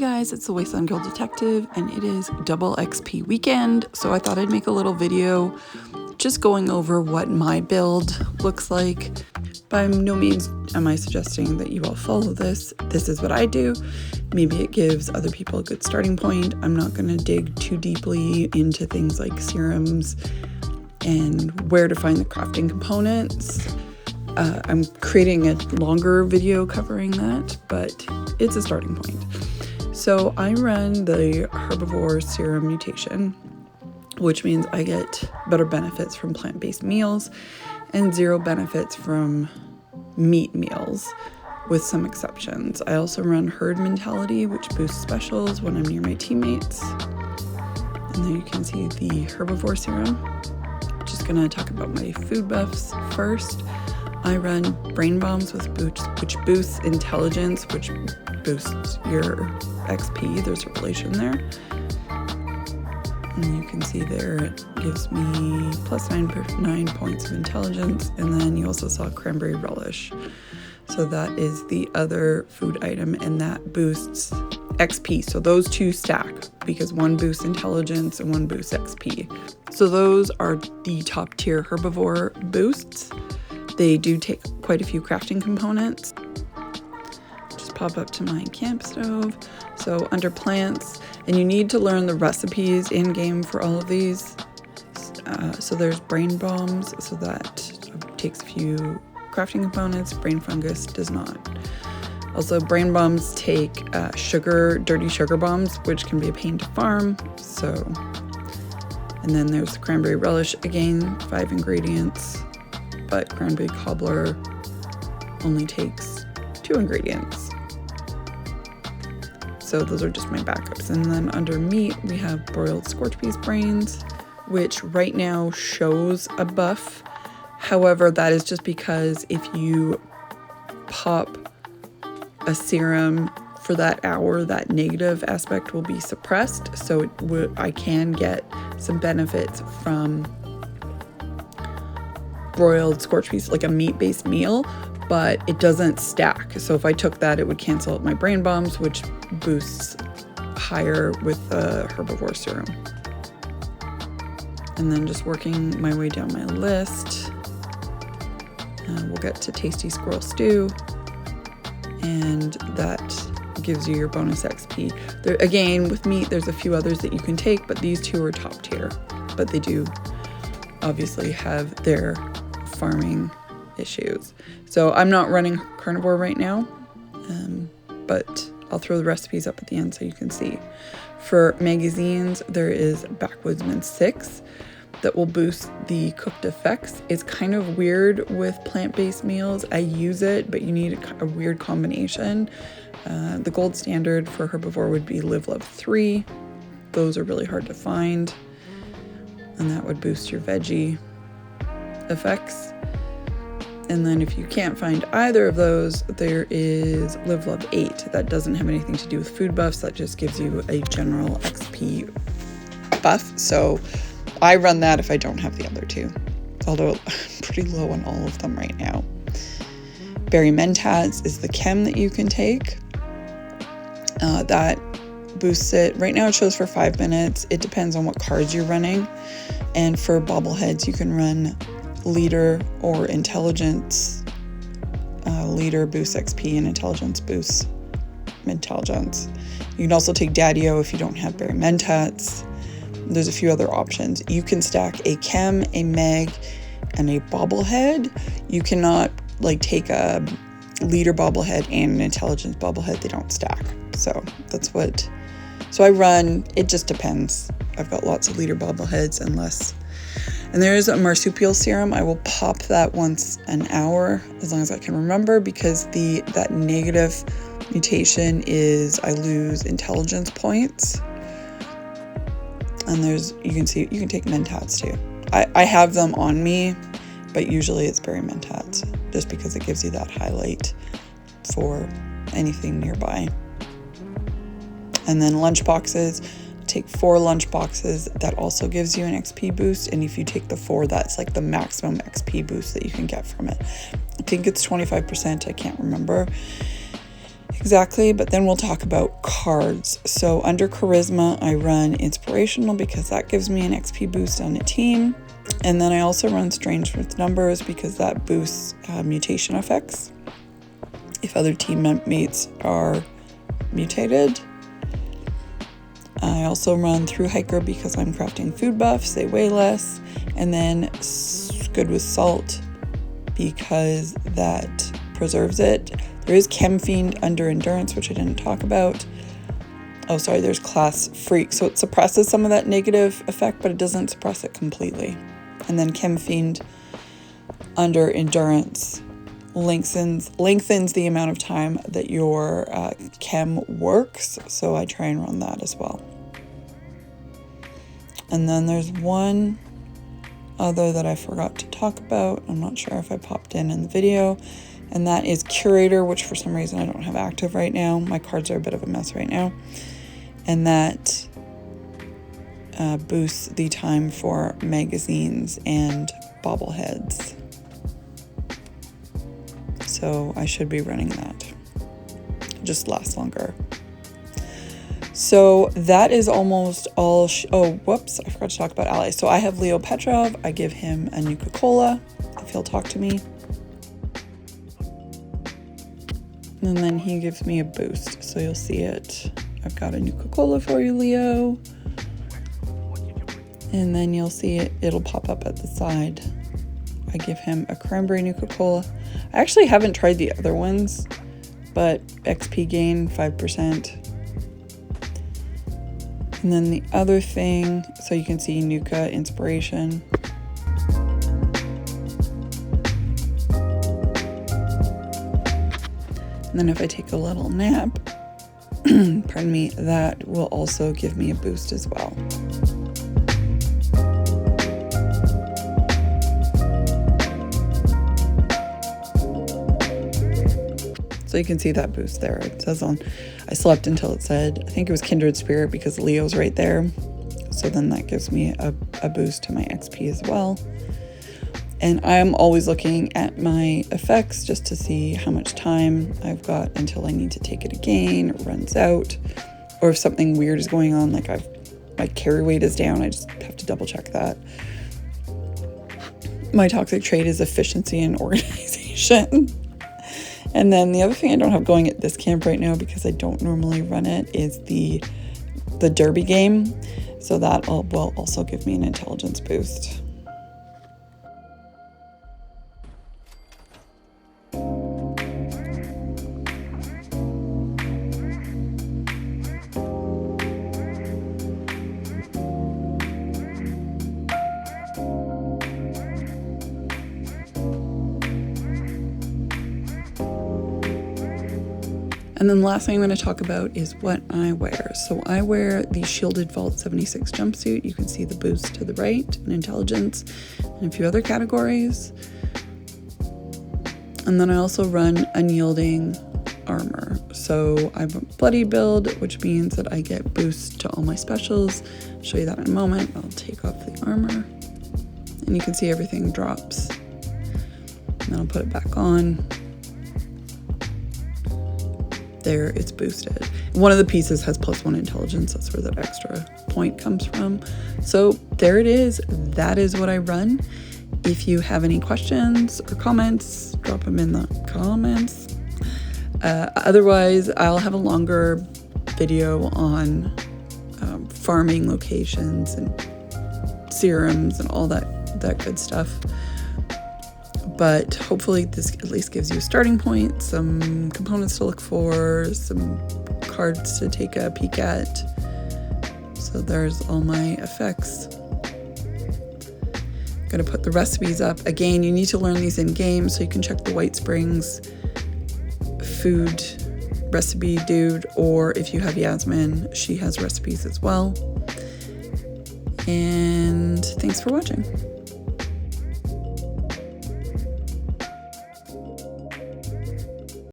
guys, it's the Wasteland Girl Detective, and it is double XP weekend, so I thought I'd make a little video just going over what my build looks like. By no means am I suggesting that you all follow this. This is what I do. Maybe it gives other people a good starting point. I'm not going to dig too deeply into things like serums and where to find the crafting components. I'm creating a longer video covering that, but it's a starting point. So I run the herbivore serum mutation, which means I get better benefits from plant-based meals and zero benefits from meat meals, with some exceptions. I also run herd mentality, which boosts specials when I'm near my teammates. And there you can see the herbivore serum. Just gonna talk about my food buffs first. I run brain bombs which boosts intelligence, which boosts your XP. There's a relation there. And you can see there it gives me plus 9 points of intelligence. And then you also saw cranberry relish. So that is the other food item, and that boosts XP. So those two stack because one boosts intelligence and one boosts XP. So those are the top tier herbivore boosts. They do take quite a few crafting components. Just pop up to my camp stove. So under plants, and you need to learn the recipes in game for all of these. So there's brain bombs, so that takes a few crafting components. Brain fungus does not. Also, brain bombs take dirty sugar bombs, which can be a pain to farm. So, and then there's the cranberry relish, again, 5 ingredients. But cranberry cobbler only takes 2 ingredients. So those are just my backups. And then under meat, we have broiled scorch beef brains, which right now shows a buff. However, that is just because if you pop a serum for that hour, that negative aspect will be suppressed. So I can get some benefits from broiled scorched beef, like a meat-based meal, but it doesn't stack. So if I took that, it would cancel out my brain bombs, which boosts higher with the herbivore serum. And then just working my way down my list, we'll get to tasty squirrel stew, and that gives you your bonus XP. There, again, with meat, there's a few others that you can take, but these two are top tier. But they do obviously have their farming issues. So I'm not running carnivore right now, but I'll throw the recipes up at the end so you can see. For magazines, there is Backwoodsman 6 that will boost the cooked effects. It's kind of weird with plant-based meals. I use it, but you need a weird combination. The gold standard for herbivore would be Live Love 3. Those are really hard to find, and that would boost your veggie effects. And then if you can't find either of those, there is Live Love 8. That doesn't have anything to do with food buffs. That just gives you a general XP buff. So I run that if I don't have the other two, although I'm pretty low on all of them right now. Berry Mentats is the chem that you can take. That boosts it. Right now it shows for 5 minutes. It depends on what cards you're running. And for bobbleheads, you can run leader or intelligence. Leader boosts XP and intelligence boosts intelligence. You can also take Daddy-O if you don't have Berry Mentats. There's a few other options. You can stack a chem, a meg, and a bobblehead. You cannot take a leader bobblehead and an intelligence bobblehead. They don't stack. So that's what. So I run. It just depends. I've got lots of leader bobbleheads and less. And there is a marsupial serum. I will pop that once an hour, as long as I can remember, because that negative mutation is I lose intelligence points. And you can take Mentats too. I have them on me, but usually it's Berry Mentats, just because it gives you that highlight for anything nearby. And then lunch boxes. Take 4 lunch boxes. That also gives you an XP boost, and if you take the 4, that's like the maximum XP boost that you can get from it. I think it's 25%. I can't remember exactly, but then we'll talk about cards. So under Charisma, I run Inspirational because that gives me an XP boost on a team. And then I also run Strange with Numbers because that boosts mutation effects if other teammates are mutated. I also run Through Hiker because I'm crafting food buffs, they weigh less. And then Good with Salt because that preserves it. There is Chem Fiend under Endurance, which I didn't talk about. Oh, sorry, there's Class Freak. So it suppresses some of that negative effect, but it doesn't suppress it completely. And then Chem Fiend under Endurance lengthens the amount of time that your chem works. So I try and run that as well. And then there's one other that I forgot to talk about. I'm not sure if I popped in the video. And that is Curator, which for some reason I don't have active right now. My cards are a bit of a mess right now. And that boosts the time for magazines and bobbleheads. So I should be running that. Just lasts longer. So that is almost all. Oh, whoops, I forgot to talk about allies. So I have Leo Petrov. I give him a Nuka-Cola if he'll talk to me. And then he gives me a boost. So you'll see it. I've got a Nuka-Cola for you, Leo. And then you'll see it. It'll pop up at the side. I give him a Cranberry Nuka-Cola. I actually haven't tried the other ones, but XP gain 5%. And then the other thing, so you can see Nuka Inspiration. And then if I take a little nap, pardon me, that will also give me a boost as well. So you can see that boost there. It says I slept until it said, I think it was Kindred Spirit because Leo's right there. So then that gives me a boost to my XP as well. And I'm always looking at my effects just to see how much time I've got until I need to take it again, it runs out. Or if something weird is going on, like my carry weight is down, I just have to double check that. My toxic trait is efficiency and organization. And then the other thing I don't have going at this camp right now because I don't normally run it is the derby game. So that will also give me an intelligence boost. And then the last thing I'm going to talk about is what I wear. So I wear the Shielded Vault 76 jumpsuit. You can see the boost to the right in intelligence and a few other categories. And then I also run unyielding armor. So I have a bloody build, which means that I get boosts to all my specials. I'll show you that in a moment. I'll take off the armor and you can see everything drops. And then I'll put it back on. There, it's boosted. One of the pieces has +1 intelligence. That's where that extra point comes from. So there it is. That is what I run. If you have any questions or comments, drop them in the comments. Otherwise, I'll have a longer video on farming locations and serums and all that good stuff. But hopefully this at least gives you a starting point, some components to look for, some cards to take a peek at. So there's all my effects. I'm gonna put the recipes up. Again, you need to learn these in game so you can check the White Springs food recipe dude, or if you have Yasmin, she has recipes as well. And thanks for watching.